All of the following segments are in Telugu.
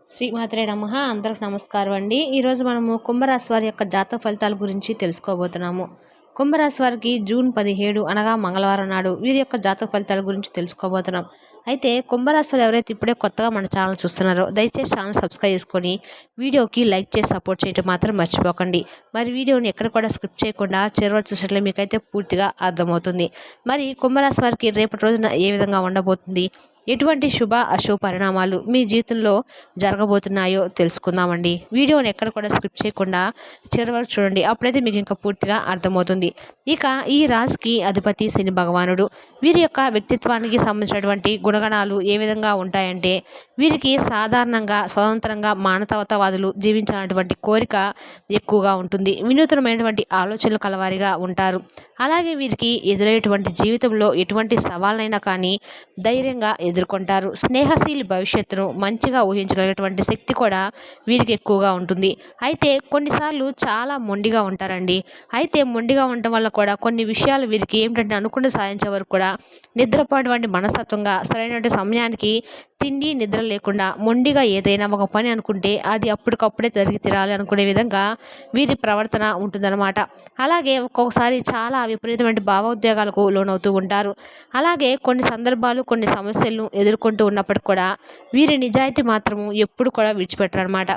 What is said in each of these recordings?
శ్రీమాత్రే నమః. అందరికి నమస్కారం అండి. ఈరోజు మనము కుంభరాశి వారి యొక్క జాతక ఫలితాల గురించి తెలుసుకోబోతున్నాము. కుంభరాశి వారికి జూన్ 17 అనగా మంగళవారం నాడు వీరి యొక్క జాతక ఫలితాల గురించి తెలుసుకోబోతున్నాం. అయితే కుంభరాశి వారు ఎవరైతే ఇప్పుడే కొత్తగా మన ఛానల్ చూస్తున్నారో దయచేసి ఛానల్ సబ్స్క్రైబ్ చేసుకొని వీడియోకి లైక్ చేసి సపోర్ట్ చేయడం మాత్రం మర్చిపోకండి. మరి వీడియోని ఎక్కడ కూడా స్కిప్ చేయకుండా చివరి చూసినట్లే మీకైతే పూర్తిగా అర్థమవుతుంది. మరి కుంభరాశి వారికి రేపటి రోజున ఏ విధంగా ఉండబోతుంది, ఎటువంటి శుభ అశుభ పరిణామాలు మీ జీవితంలో జరగబోతున్నాయో తెలుసుకుందామండి. వీడియోని ఎక్కడ కూడా స్కిప్ చేయకుండా చివరి వరకు చూడండి. అప్పుడైతే మీకు ఇంకా పూర్తిగా అర్థమవుతుంది. ఇక ఈ రాశికి అధిపతి శని భగవానుడు. వీరి యొక్క వ్యక్తిత్వానికి సంబంధించినటువంటి గుణగణాలు ఏ విధంగా ఉంటాయంటే, వీరికి సాధారణంగా స్వతంత్రంగా మానవతావాదులు జీవించాలన్నటువంటి కోరిక ఎక్కువగా ఉంటుంది. వినూత్నమైనటువంటి ఆలోచనలు కలవారిగా ఉంటారు. అలాగే వీరికి ఎదురయ్యేటువంటి జీవితంలో ఎటువంటి సవాళ్ళైనా కానీ ధైర్యంగా ఎదుర్కొంటారు. స్నేహశీలి భవిష్యత్తును మంచిగా ఊహించగలిగేటువంటి శక్తి కూడా వీరికి ఎక్కువగా ఉంటుంది. అయితే కొన్నిసార్లు చాలా మొండిగా ఉంటారండి. అయితే మొండిగా ఉండటం వల్ల కూడా కొన్ని విషయాలు వీరికి ఏమిటంటే అనుకుని సాధించే వరకు కూడా నిద్రపోయేటువంటి మనస్తత్వంగా సరైనటువంటి సమయానికి తిండి నిద్ర లేకుండా మొండిగా ఏదైనా ఒక పని అనుకుంటే అది అప్పటికప్పుడే జరిగి తీరాలి అనుకునే విధంగా వీరి ప్రవర్తన ఉంటుందన్నమాట. అలాగే ఒక్కొక్కసారి చాలా విపరీతమైన భావోద్వేగాలకు లోనవుతూ ఉంటారు. అలాగే కొన్ని సందర్భాలు కొన్ని సమస్యలను ఎదుర్కొంటూ ఉన్నప్పటికీ కూడా వీరి నిజాయితీ మాత్రము ఎప్పుడు కూడా విడిచిపెట్టరన్నమాట.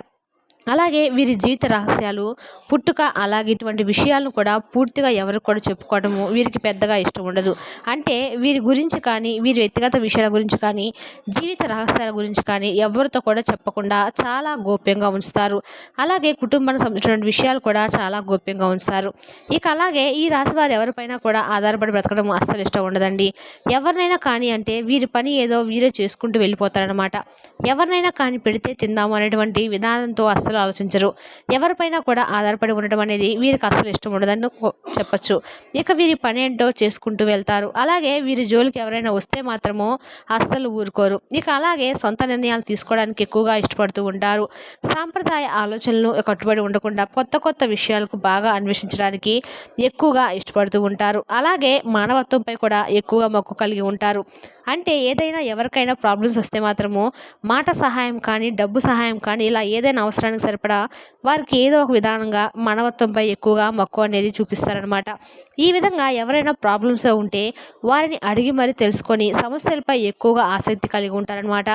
అలాగే వీరి జీవిత రహస్యాలు పుట్టుక అలాగే ఇటువంటి విషయాలను కూడా పూర్తిగా ఎవరికి కూడా చెప్పుకోవడము వీరికి పెద్దగా ఇష్టం ఉండదు. అంటే వీరి గురించి కానీ వీరి వ్యక్తిగత విషయాల గురించి కానీ జీవిత రహస్యాల గురించి కానీ ఎవరితో కూడా చెప్పకుండా చాలా గోప్యంగా ఉంచుతారు. అలాగే కుటుంబానికి సంబంధించిన విషయాలు కూడా చాలా గోప్యంగా ఉంచుతారు. ఇక అలాగే ఈ రాశి వారు ఎవరిపైనా కూడా ఆధారపడి బ్రతకడం అస్సలు ఇష్టం ఉండదండి. ఎవరినైనా కానీ అంటే వీరి పని ఏదో వీరే చేసుకుంటూ వెళ్ళిపోతారనమాట. ఎవరినైనా కానీ పెడితే తిందాము అనేటువంటి విధానంతో అస్సలు ఆలోచించరు. ఎవరిపైన కూడా ఆధారపడి ఉండడం అనేది వీరికి అసలు ఇష్టం ఉండదని చెప్పచ్చు. ఇక వీరి పని ఏంటో చేసుకుంటూ వెళ్తారు. అలాగే వీరి జోలికి ఎవరైనా వస్తే మాత్రము అస్సలు ఊరుకోరు. ఇక అలాగే సొంత నిర్ణయాలు తీసుకోవడానికి ఎక్కువగా ఇష్టపడుతూ ఉంటారు. సాంప్రదాయ ఆలోచనలు కట్టుబడి ఉండకుండా కొత్త కొత్త విషయాలకు బాగా అన్వేషించడానికి ఎక్కువగా ఇష్టపడుతూ ఉంటారు. అలాగే మానవత్వంపై కూడా ఎక్కువగా మక్కువ కలిగి ఉంటారు. అంటే ఏదైనా ఎవరికైనా ప్రాబ్లమ్స్ వస్తే మాత్రము మాట సహాయం కానీ డబ్బు సహాయం కానీ ఇలా ఏదైనా అవసరానికి సరిపడా వారికి ఏదో ఒక విధానంగా మానవత్వంపై ఎక్కువగా మక్కువ అనేది చూపిస్తారనమాట. ఈ విధంగా ఎవరైనా ప్రాబ్లమ్స్ ఉంటే వారిని అడిగి మరి తెలుసుకొని సమస్యలపై ఎక్కువగా ఆసక్తి కలిగి ఉంటారనమాట.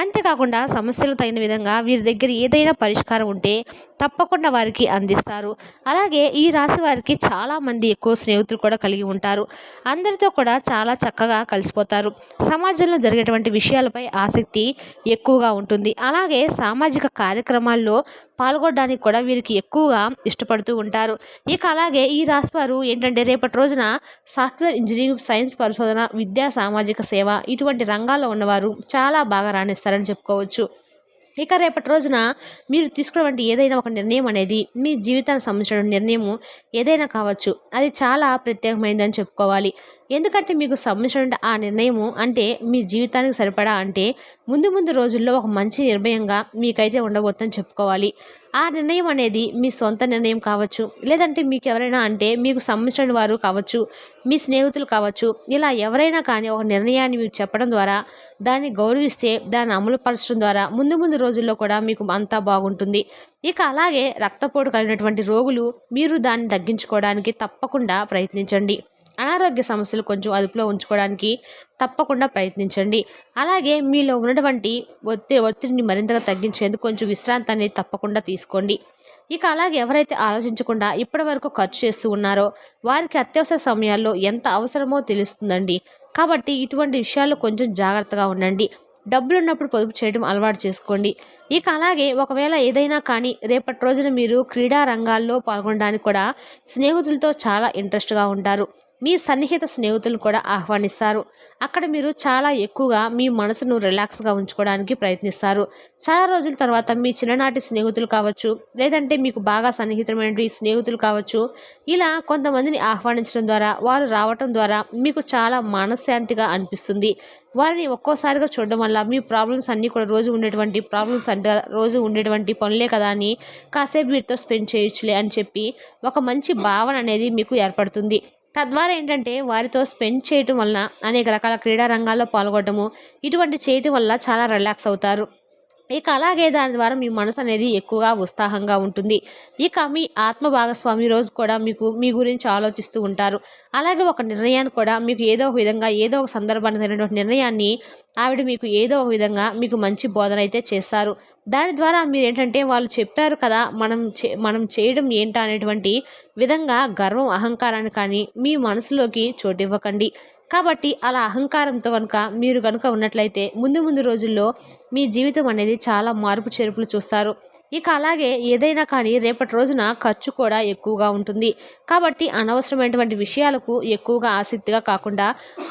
అంతేకాకుండా సమస్యలు తగిన విధంగా వీరి దగ్గర ఏదైనా పరిష్కారం ఉంటే తప్పకుండా వారికి అందిస్తారు. అలాగే ఈ రాశి వారికి చాలామంది ఎక్కువ స్నేహితులు కూడా కలిగి ఉంటారు. అందరితో కూడా చాలా చక్కగా కలిసిపోతారు. సమాజంలో జరిగేటువంటి విషయాలపై ఆసక్తి ఎక్కువగా ఉంటుంది. అలాగే సామాజిక కార్యక్రమాల్లో పాల్గొనడానికి కూడా వీరికి ఎక్కువగా ఇష్టపడుతూ ఉంటారు. ఇక అలాగే ఈ రాశి వారు ఏంటంటే రేపటి రోజున సాఫ్ట్వేర్ ఇంజనీరింగ్, సైన్స్ పరిశోధన, విద్యా, సామాజిక సేవ ఇటువంటి రంగాల్లో ఉన్నవారు చాలా బాగా రాణిస్తారని చెప్పుకోవచ్చు. ఇక రేపటి రోజున మీరు తీసుకున్నటువంటి ఏదైనా ఒక నిర్ణయం అనేది మీ జీవితానికి సంబంధించిన నిర్ణయము ఏదైనా కావచ్చు, అది చాలా ప్రత్యేకమైనదని చెప్పుకోవాలి. ఎందుకంటే మీకు సంబంధించిన ఆ నిర్ణయము అంటే మీ జీవితానికి సరిపడా అంటే ముందు ముందు రోజుల్లో ఒక మంచి నిర్ణయంగా మీకైతే ఉండబోతుందని చెప్పుకోవాలి. ఆ నిర్ణయం అనేది మీ సొంత నిర్ణయం కావచ్చు, లేదంటే మీకు ఎవరైనా అంటే మీకు సంబంధించిన వారు కావచ్చు, మీ స్నేహితులు కావచ్చు, ఇలా ఎవరైనా కానీ ఒక నిర్ణయాన్ని మీకు చెప్పడం ద్వారా దాన్ని గౌరవిస్తే దాన్ని అమలుపరచడం ద్వారా ముందు ముందు రోజుల్లో కూడా మీకు అంతా బాగుంటుంది. ఇక అలాగే రక్తపోటు కలిగినటువంటి రోగులు మీరు దాన్ని తగ్గించుకోవడానికి తప్పకుండా ప్రయత్నించండి. అనారోగ్య సమస్యలు కొంచెం అదుపులో ఉంచుకోవడానికి తప్పకుండా ప్రయత్నించండి. అలాగే మీలో ఉన్నటువంటి ఒత్తిడిని మరింతగా తగ్గించేందుకు కొంచెం విశ్రాంతి అనేది తప్పకుండా తీసుకోండి. ఇక అలాగే ఎవరైతే ఆలోచించకుండా ఇప్పటి వరకు ఖర్చు చేస్తూ ఉన్నారో వారికి అత్యవసర సమయాల్లో ఎంత అవసరమో తెలుస్తుందండి. కాబట్టి ఇటువంటి విషయాల్లో కొంచెం జాగ్రత్తగా ఉండండి. డబ్బులు ఉన్నప్పుడు పొదుపు చేయడం అలవాటు చేసుకోండి. ఇక అలాగే ఒకవేళ ఏదైనా కానీ రేపటి రోజున మీరు క్రీడా రంగాల్లో పాల్గొనడానికి కూడా స్నేహితులతో చాలా ఇంట్రెస్ట్గా ఉంటారు. మీ సన్నిహిత స్నేహితులు కూడా ఆహ్వానిస్తారు. అక్కడ మీరు చాలా ఎక్కువగా మీ మనసును రిలాక్స్గా ఉంచుకోవడానికి ప్రయత్నిస్తారు. చాలా రోజుల తర్వాత మీ చిన్ననాటి స్నేహితులు కావచ్చు, లేదంటే మీకు బాగా సన్నిహితమైన స్నేహితులు కావచ్చు, ఇలా కొంతమందిని ఆహ్వానించడం ద్వారా వారు రావటం ద్వారా మీకు చాలా మనశ్శాంతిగా అనిపిస్తుంది. వారిని ఒక్కోసారిగా చూడడం వల్ల మీ ప్రాబ్లమ్స్ అన్నీ కూడా రోజు ఉండేటువంటి పనులే కదా అని కాసేపు వీటితో స్పెండ్ చేయొచ్చులే అని చెప్పి ఒక మంచి భావన అనేది మీకు ఏర్పడుతుంది. తద్వారా ఏంటంటే వారితో స్పెండ్ చేయటం వలన అనేక రకాల క్రీడా రంగాల్లో పాల్గొనడము ఇటువంటి చేయటం వల్ల చాలా రిలాక్స్ అవుతారు. ఇక అలాగే దాని ద్వారా మీ మనసు అనేది ఎక్కువగా ఉత్సాహంగా ఉంటుంది. ఇక మీ ఆత్మ భాగస్వామి రోజు కూడా మీకు మీ గురించి ఆలోచిస్తూ ఉంటారు. అలాగే ఒక నిర్ణయాన్ని కూడా మీకు ఏదో ఒక విధంగా ఏదో ఒక సందర్భానికి తగినటువంటి నిర్ణయాన్ని ఆవిడ మీకు ఏదో ఒక విధంగా మీకు మంచి బోధన అయితే చేస్తారు. దాని ద్వారా మీరేంటంటే వాళ్ళు చెప్పారు కదా మనం చేయడం ఏంటా అనేటువంటి విధంగా గర్వం, అహంకారాన్ని కానీ మీ మనసులోకి చోటివ్వకండి. కాబట్టి అలా అహంకారంతో మీరు కనుక ఉన్నట్లయితే ముందు ముందు రోజుల్లో మీ జీవితం అనేది చాలా మార్పు చేర్పులు చూస్తారు. ఇక అలాగే ఏదైనా కానీ రేపటి రోజున ఖర్చు కూడా ఎక్కువగా ఉంటుంది. కాబట్టి అనవసరమైనటువంటి విషయాలకు ఎక్కువగా ఆసక్తిగా కాకుండా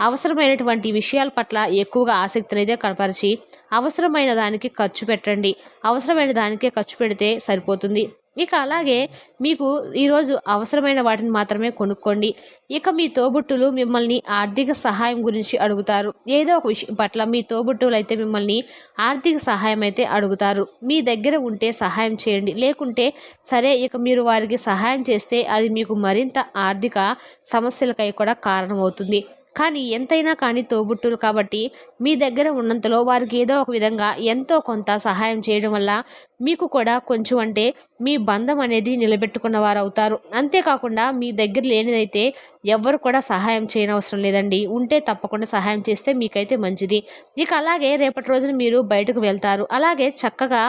అవసరమైనటువంటి విషయాల పట్ల ఎక్కువగా ఆసక్తినైతే కనపరిచి అవసరమైన దానికి ఖర్చు పెట్టండి. అవసరమైన దానికే ఖర్చు పెడితే సరిపోతుంది. ఇక అలాగే మీకు ఈరోజు అవసరమైన వాటిని మాత్రమే కొనుక్కోండి. ఇక మీ తోబుట్టులు మిమ్మల్ని ఆర్థిక సహాయం గురించి అడుగుతారు. ఏదో ఒక విషయం పట్ల మీ తోబుట్టువులు అయితే మిమ్మల్ని ఆర్థిక సహాయం అయితే అడుగుతారు. మీ దగ్గర ఉంటే సహాయం చేయండి. లేకుంటే సరే, ఇక మీరు వారికి సహాయం చేస్తే అది మీకు మరింత ఆర్థిక సమస్యలకై కూడా కారణమవుతుంది. కానీ ఎంతైనా కానీ తోబుట్టులు కాబట్టి మీ దగ్గర ఉన్నంతలో వారికి ఏదో ఒక విధంగా ఎంతో కొంత సహాయం చేయడం వల్ల మీకు కూడా కొంచెం అంటే మీ బంధం అనేది నిలబెట్టుకున్న వారు అవుతారు. అంతేకాకుండా మీ దగ్గర లేనిదైతే ఎవ్వరు కూడా సహాయం చేయనవసరం లేదండి. ఉంటే తప్పకుండా సహాయం చేస్తే మీకైతే మంచిది. ఇక అలాగే రేపటి రోజున మీరు బయటకు వెళ్తారు. అలాగే చక్కగా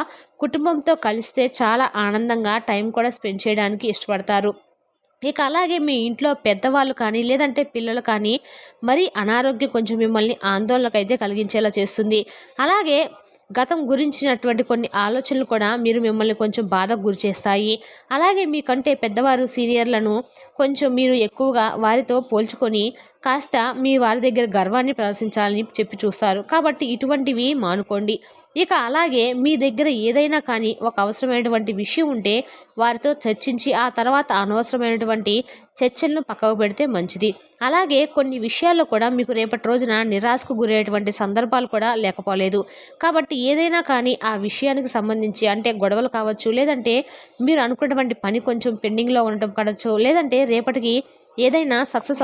కుటుంబంతో కలిస్తే చాలా ఆనందంగా టైం కూడా స్పెండ్ చేయడానికి ఇష్టపడతారు. ఇక అలాగే మీ ఇంట్లో పెద్దవాళ్ళు కానీ లేదంటే పిల్లలు కానీ మరి అనారోగ్యం కొంచెం మిమ్మల్ని ఆందోళనకైతే కలిగించేలా చేస్తుంది. అలాగే గతం గురించినటువంటి కొన్ని ఆలోచనలు కూడా మిమ్మల్ని కొంచెం బాధకు గురి చేస్తాయి. అలాగే మీకంటే పెద్దవారు సీనియర్లను కొంచెం మీరు ఎక్కువగా వారితో పోల్చుకొని కాస్త మీ వారి దగ్గర గర్వాన్ని ప్రదర్శించాలని చెప్పి చూస్తారు. కాబట్టి ఇటువంటివి మానుకోండి. ఇక అలాగే మీ దగ్గర ఏదైనా కానీ ఒక అవసరమైనటువంటి విషయం ఉంటే వారితో చర్చించి ఆ తర్వాత అనవసరమైనటువంటి చర్చలను పక్కకు పెడితే మంచిది. అలాగే కొన్ని విషయాల్లో కూడా మీకు రేపటి రోజున నిరాశకు గురయ్యేటువంటి సందర్భాలు కూడా లేకపోలేదు. కాబట్టి ఏదైనా కానీ ఆ విషయానికి సంబంధించి అంటే గొడవలు కావచ్చు, లేదంటే మీరు అనుకున్నటువంటి పని కొంచెం పెండింగ్లో ఉండటం కావచ్చు, లేదంటే రేపటికి ఏదైనా సక్సెస్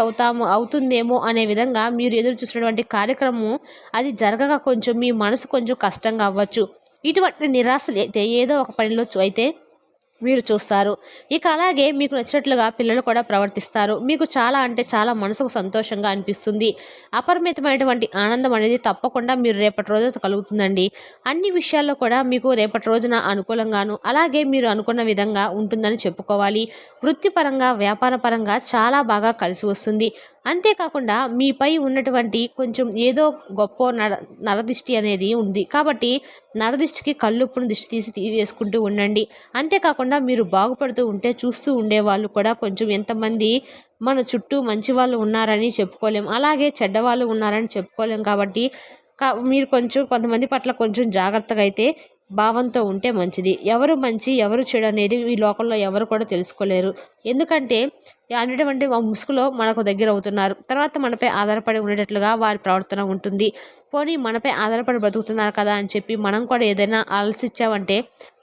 అవుతుందేమో అనే విధంగా మీరు ఎదురు చూసినటువంటి కార్యక్రమం అది జరగక కొంచెం మీ మనసు కొంచెం కష్టంగా అవ్వచ్చు. ఇటువంటి నిరాశలు అయితే ఏదో ఒక పనిలో అయితే మీరు చూస్తారు. ఇక అలాగే మీకు నచ్చినట్లుగా పిల్లలు కూడా ప్రవర్తిస్తారు. మీకు చాలా అంటే చాలా మనసుకు సంతోషంగా అనిపిస్తుంది. అపరిమితమైనటువంటి ఆనందం అనేది తప్పకుండా మీరు రేపటి రోజున కలుగుతుందండి. అన్ని విషయాల్లో కూడా మీకు రేపటి రోజున అనుకూలంగాను అలాగే మీరు అనుకున్న విధంగా ఉంటుందని చెప్పుకోవాలి. వృత్తిపరంగా, వ్యాపార పరంగా చాలా బాగా కలిసి వస్తుంది. అంతేకాకుండా మీపై ఉన్నటువంటి కొంచెం ఏదో గొప్ప నరదిష్టి అనేది ఉంది. కాబట్టి నరదిష్టికి కళ్ళుప్పును దిష్టి తీసి వేసుకుంటూ ఉండండి. అంతేకాకుండా మీరు బాగుపడుతూ ఉంటే చూస్తూ ఉండేవాళ్ళు కూడా కొంచెం ఎంతమంది మన చుట్టూ మంచి వాళ్ళు ఉన్నారని చెప్పుకోలేం, అలాగే చెడ్డవాళ్ళు ఉన్నారని చెప్పుకోలేం. కాబట్టి మీరు కొంతమంది పట్ల కొంచెం జాగ్రత్తగా అయితే భావంతో ఉంటే మంచిది. ఎవరు మంచి ఎవరు చెడు అనేది ఈ లోకంలో ఎవరు కూడా తెలుసుకోలేరు. ఎందుకంటే అనేటువంటి ముసుగులో మనకు దగ్గర అవుతున్నారు. తర్వాత మనపై ఆధారపడి ఉండేటట్లుగా వారి ప్రవర్తన ఉంటుంది. పోనీ మనపై ఆధారపడి బ్రతుకుతున్నారు కదా అని చెప్పి మనం కూడా ఏదైనా ఆలోచించామంటే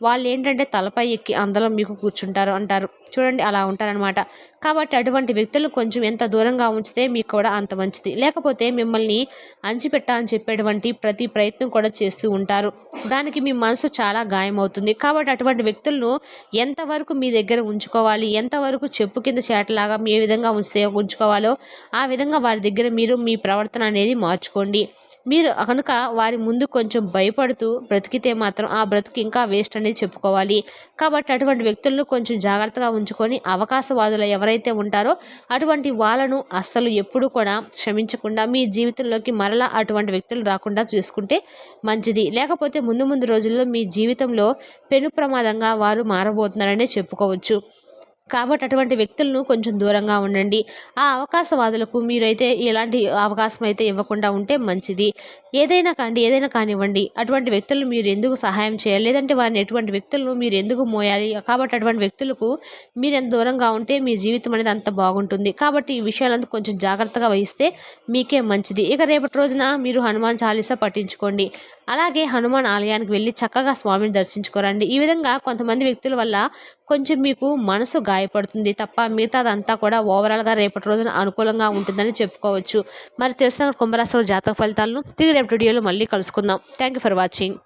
వాళ్ళు ఏంటంటే తలపై ఎక్కి అందరం మీకు కూర్చుంటారు అంటారు చూడండి, అలా ఉంటారనమాట. కాబట్టి అటువంటి వ్యక్తులు కొంచెం ఎంత దూరంగా ఉంచితే మీకు కూడా అంత మంచిది. లేకపోతే మిమ్మల్ని అణిచిపెట్టాలని చెప్పేటువంటి ప్రతి ప్రయత్నం కూడా చేస్తూ ఉంటారు. దానికి మీ మనసు చాలా గాయమవుతుంది. కాబట్టి అటువంటి వ్యక్తులను ఎంతవరకు మీ దగ్గర ఉంచుకోవాలి, ఎంతవరకు చెప్పు కింద చేటలాగా ఏ విధంగా ఉంచుకోవాలో ఆ విధంగా వారి దగ్గర మీరు మీ ప్రవర్తన అనేది మార్చుకోండి. మీరు కనుక వారి ముందు కొంచెం భయపడుతూ బ్రతికితే మాత్రం ఆ బ్రతుకు ఇంకా వేస్ట్ అనేది చెప్పుకోవాలి. కాబట్టి అటువంటి వ్యక్తులను కొంచెం జాగ్రత్తగా ఉంచుకొని అవకాశవాదులు ఎవరైతే ఉంటారో అటువంటి వాళ్ళను అస్సలు ఎప్పుడూ కూడా క్షమించకుండా మీ జీవితంలోకి మరలా అటువంటి వ్యక్తులు రాకుండా చూసుకుంటే మంచిది. లేకపోతే ముందు ముందు రోజుల్లో మీ జీవితంలో పెను ప్రమాదంగా వారు మారబోతున్నారనే చెప్పుకోవచ్చు. కాబట్టి అటువంటి వ్యక్తులను కొంచెం దూరంగా ఉండండి. ఆ అవకాశవాదులకు మీరైతే ఎలాంటి అవకాశం అయితే ఇవ్వకుండా ఉంటే మంచిది. ఏదైనా కానివ్వండి అటువంటి వ్యక్తులను మీరు ఎందుకు సహాయం చేయాలి, లేదంటే వారిని ఎటువంటి వ్యక్తులను మీరు ఎందుకు మోయాలి. కాబట్టి అటువంటి వ్యక్తులకు మీరు ఎంత దూరంగా ఉంటే మీ జీవితం అనేది అంత బాగుంటుంది. కాబట్టి ఈ విషయాలంతా కొంచెం జాగ్రత్తగా వహిస్తే మీకే మంచిది. ఇక రేపటి రోజున మీరు హనుమాన్ చాలీసా పఠించుకోండి. అలాగే హనుమాన్ ఆలయానికి వెళ్ళి చక్కగా స్వామిని దర్శించుకోరండి. ఈ విధంగా కొంతమంది వ్యక్తుల వల్ల కొంచెం మీకు మనసు గాయపడుతుంది తప్ప మిగతాదంతా కూడా ఓవరాల్గా రేపటి రోజున అనుకూలంగా ఉంటుందని చెప్పుకోవచ్చు. మరి తెలిసిన కుంభరాశి జాతక ఫలితాలను తిరిగి రేపటి వీడియోలో మళ్ళీ కలుసుకుందాం. Thank you for watching.